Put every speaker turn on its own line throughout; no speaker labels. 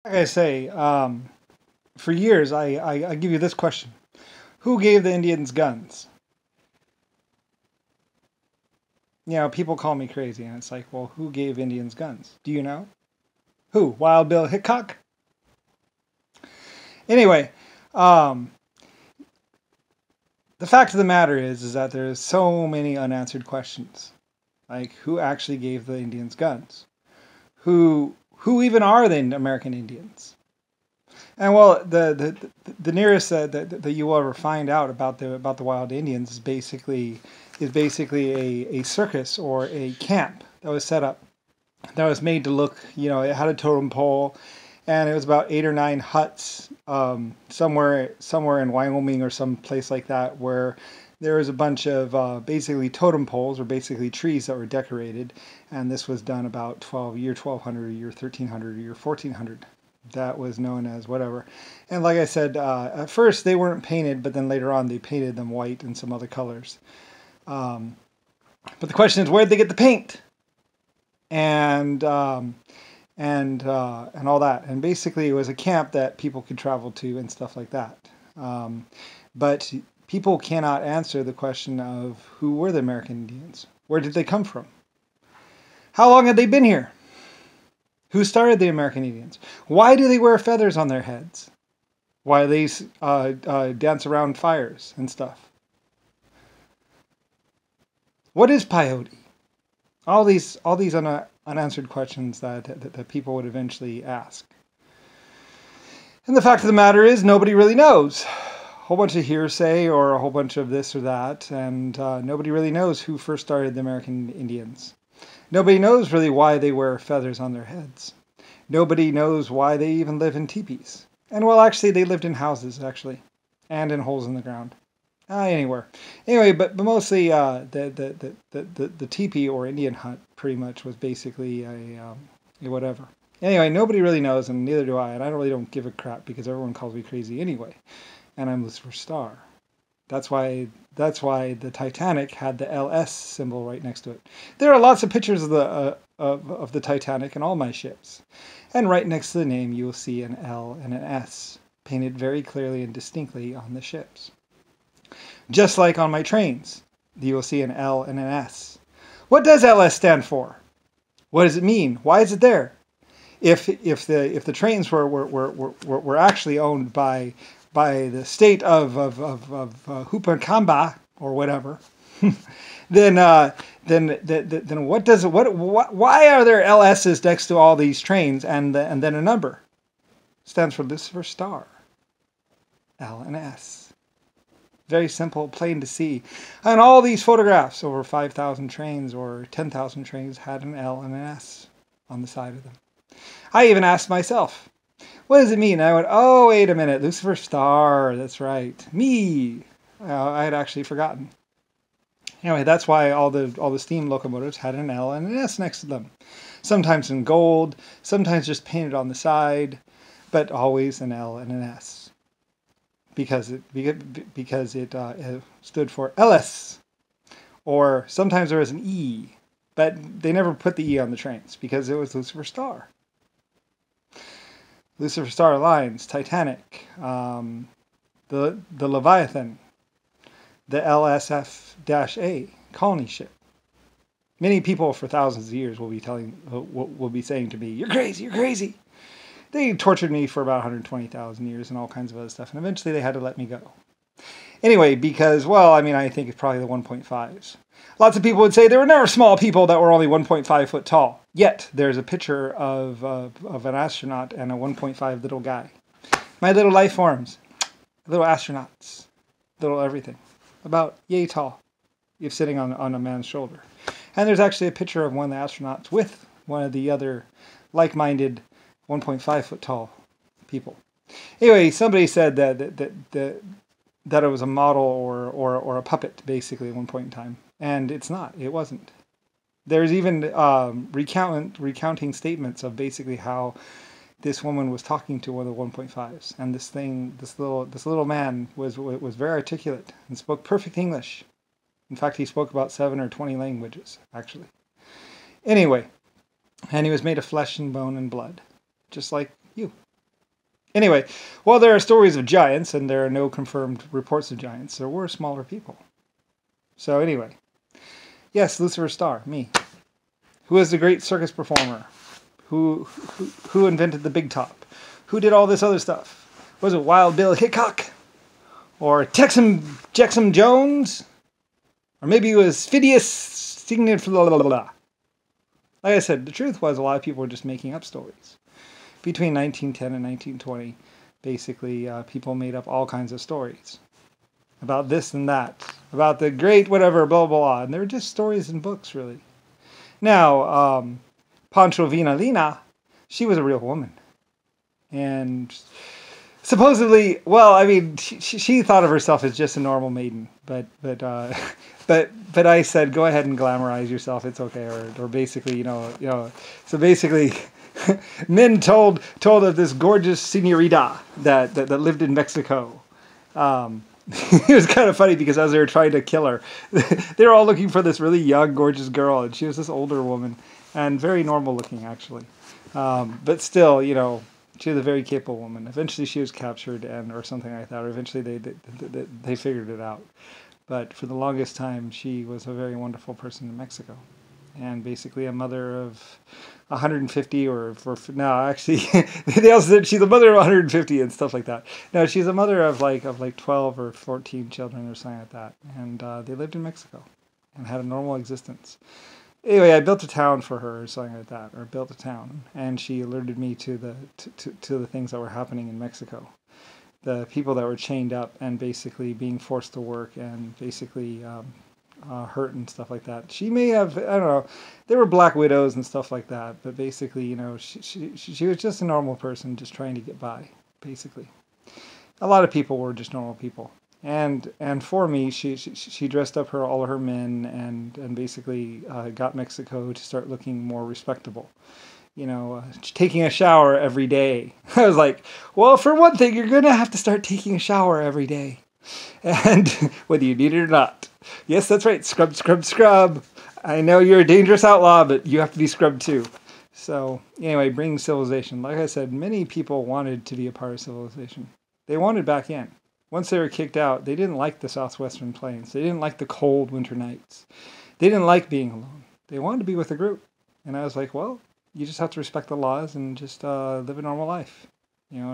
Like I say, for years I give you this question: Who gave the Indians guns? You know, people call me crazy, and it's like, well, who gave Indians guns? Do you know? Who? Wild Bill Hickok? Anyway, um, the fact of the matter is that there's so many unanswered questions. Like, who actually gave the Indians guns? Who even are the American Indians? And well, the nearest that you will ever find out about the wild Indians is basically a circus or a camp that was set up, that was made to look, you know, it had a totem pole, and it was about 8 or 9 huts, somewhere in Wyoming or some place like that, where there was a bunch of basically totem poles, or basically trees that were decorated, and this was done about 1200 year 1300 year 1400. That was known as whatever. And like I said, at first they weren't painted, but then later on they painted them white and some other colors. Um, but the question is, where did they get the paint? And and all that. And basically, it was a camp that people could travel to and stuff like that. Um, but people cannot answer the question of who were the American Indians? Where did they come from? How long had they been here? Who started the American Indians? Why do they wear feathers on their heads? Why do they dance around fires and stuff? What is peyote? All these unanswered questions that people would eventually ask. And the fact of the matter is, nobody really knows. A whole bunch of hearsay or a whole bunch of this or that, and nobody really knows who first started the American Indians. Nobody knows really why they wear feathers on their heads. Nobody knows why they even live in teepees. And well, actually, they lived in houses, actually, and in holes in the ground. Anywhere. Anyway, but mostly the teepee or Indian hut pretty much was basically a whatever. Anyway, nobody really knows, and neither do I, and I really don't give a crap because everyone calls me crazy anyway. And I'm Lucifer Star. That's why the Titanic had the LS symbol right next to it. There are lots of pictures of the Titanic in all my ships, and right next to the name you will see an L and an S painted very clearly and distinctly on the ships. Just like on my trains, you will see an L and an S. What does LS stand for? What does it mean? Why is it there? If the trains were actually owned by the state of Hupacamba or whatever, then what does why are there LS's next to all these trains and then a number? It stands for Lucifer Star. L and S. Very simple, plain to see. And all these photographs, over 5,000 trains or 10,000 trains, had an L and an S on the side of them. I even asked myself, what does it mean? And I went, oh, wait a minute, Lucifer Star, that's right. Me. I had actually forgotten. Anyway, that's why all the steam locomotives had an L and an S next to them. Sometimes in gold, sometimes just painted on the side, but always an L and an S. Because it stood for LS, or sometimes there was an E, but they never put the E on the trains because it was Lucifer Star. Lucifer Star Lines, Titanic, the Leviathan, the LSF-A colony ship. Many people for thousands of years will be saying to me, "You're crazy, you're crazy." They tortured me for about 120,000 years and all kinds of other stuff, and eventually they had to let me go. Anyway, because, well, I mean, I think it's probably the 1.5s. Lots of people would say there were never small people that were only 1.5 foot tall. Yet, there's a picture of an astronaut and a 1.5 little guy. My little life forms, little astronauts, little everything. About yay tall, if sitting on a man's shoulder. And there's actually a picture of one of the astronauts with one of the other like-minded 1.5 foot tall people. Anyway, somebody said that it was a model or a puppet, basically, at one point in time. And it's not. It wasn't. There's even recounting statements of basically how this woman was talking to one of the 1.5s. And this little man was very articulate and spoke perfect English. In fact, he spoke about 7 or 20 languages, actually. Anyway, and he was made of flesh and bone and blood, just like you. Anyway, while there are stories of giants and there are no confirmed reports of giants, there were smaller people. So anyway, yes, Lucifer Starr, me. Who is the great circus performer? Who invented the big top? Who did all this other stuff? Was it Wild Bill Hickok? Or Texum Jones? Or maybe it was Phidias Signet. Like I said, the truth was a lot of people were just making up stories. Between 1910 and 1920, basically, people made up all kinds of stories about this and that, about the great whatever, blah, blah, blah. And they were just stories in books, really. Now, Pancho Vinalina, she was a real woman. And supposedly, well, I mean, she thought of herself as just a normal maiden. But I said, go ahead and glamorize yourself. It's okay. Or basically, you know. So basically, men told of this gorgeous señorita that lived in Mexico. It was kind of funny because as they were trying to kill her, they were all looking for this really young, gorgeous girl, and she was this older woman, and very normal looking, actually. But still, you know, she was a very capable woman. Eventually she was captured or something like that, or eventually they figured it out. But for the longest time, she was a very wonderful person in Mexico. And basically a mother of 150 no, actually, they also said she's a mother of 150 and stuff like that. No, she's a mother of like 12 or 14 children or something like that. And they lived in Mexico and had a normal existence. Anyway, I built a town for her or something like that, or built a town. And she alerted me to the things that were happening in Mexico. The people that were chained up and basically being forced to work and basically hurt and stuff like that. She may have, I don't know, there were black widows and stuff like that, but basically, you know, she was just a normal person just trying to get by, basically. A lot of people were just normal people. And for me, she dressed up all of her men and basically got Mexico to start looking more respectable. You know, taking a shower every day. I was like, well, for one thing, you're going to have to start taking a shower every day. And whether you need it or not. Yes, that's right. Scrub, scrub, scrub. I know you're a dangerous outlaw, but you have to be scrubbed too. So anyway, bringing civilization. Like I said, many people wanted to be a part of civilization. They wanted back in. Once they were kicked out, they didn't like the Southwestern Plains. They didn't like the cold winter nights. They didn't like being alone. They wanted to be with a group. And I was like, well, you just have to respect the laws and just live a normal life. You know,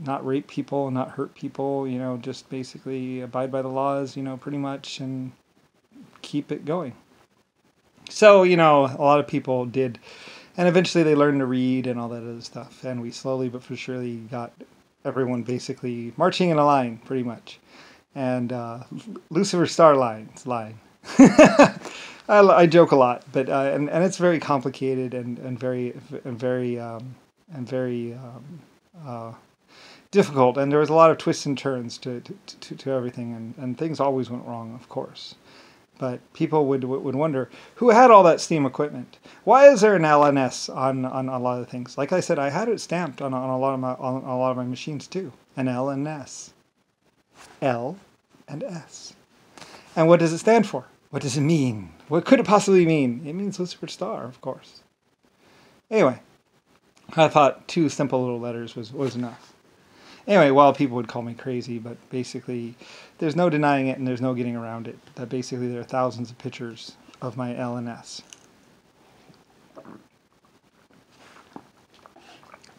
not rape people, not hurt people, you know, just basically abide by the laws, you know, pretty much, and keep it going. So, you know, a lot of people did, and eventually they learned to read and all that other stuff, and we slowly but for surely got everyone basically marching in a line, pretty much. And Lucifer Starr line. I joke a lot, but and it's very complicated and very difficult, and there was a lot of twists and turns to everything, and things always went wrong, of course. But people would wonder who had all that steam equipment. Why is there an LNS on a lot of things? Like I said, I had it stamped on a lot of my machines too. An L and S. L and S. And what does it stand for? What does it mean? What could it possibly mean? It means Lucifer Starr, of course. Anyway, I thought 2 simple little letters was enough. Anyway, well, people would call me crazy, but basically, there's no denying it and there's no getting around it. That basically there are thousands of pictures of my L and S.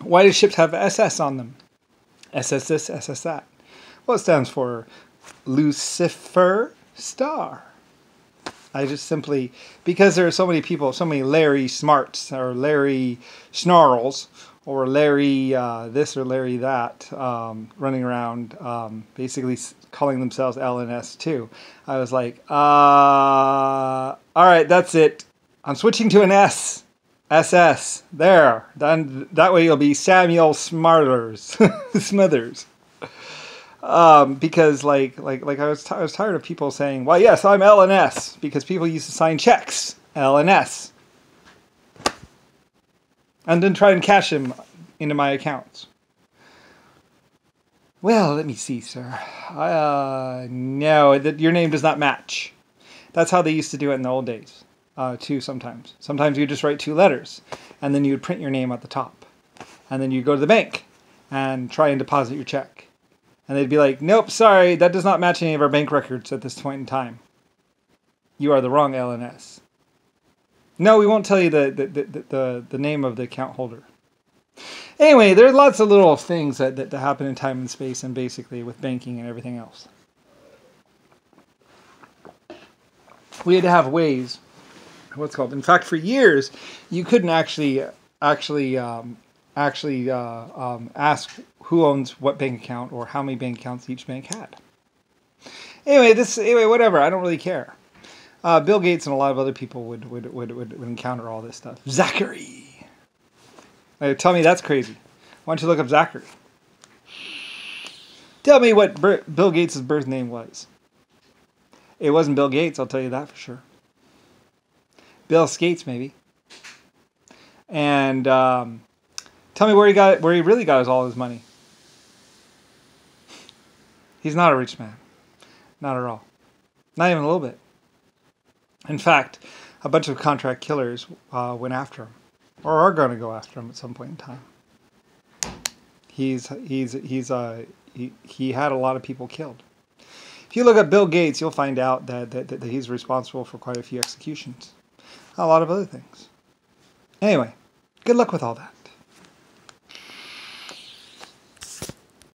Why do ships have SS on them? SS this, SS that. Well, it stands for Lucifer Starr. I just simply, because there are so many people, so many Larry Smarts, or Larry Snarls, or Larry this or Larry that, running around, basically calling themselves L and S too. I was like, all right, that's it. I'm switching to an S. SS. There. Then that way you'll be Samuel Smarters. Smithers. Because like I was tired of people saying, well, yes, I'm L and S, because people used to sign checks, L and S, and then try and cash them into my accounts. Well, let me see, sir. No, your name does not match. That's how they used to do it in the old days, too, sometimes. Sometimes you just write 2 letters, and then you would print your name at the top. And then you go to the bank and try and deposit your check. And they'd be like, nope, sorry, that does not match any of our bank records at this point in time. You are the wrong LNS. No, we won't tell you the name of the account holder. Anyway, there's lots of little things that happen in time and space and basically with banking and everything else. We had to have ways, what's called, in fact, for years, you couldn't actually ask who owns what bank account or how many bank accounts each bank had. Anyway, whatever. I don't really care. Bill Gates and a lot of other people would encounter all this stuff. Zachary. Tell me that's crazy. Why don't you look up Zachary? Tell me what Bill Gates' birth name was. It wasn't Bill Gates, I'll tell you that for sure. Bill Skates, maybe. And tell me where he really got all his money. He's not a rich man. Not at all. Not even a little bit. In fact, a bunch of contract killers went after him, or are going to go after him at some point in time. He had a lot of people killed. If you look up Bill Gates, you'll find out that he's responsible for quite a few executions. A lot of other things. Anyway, good luck with all that.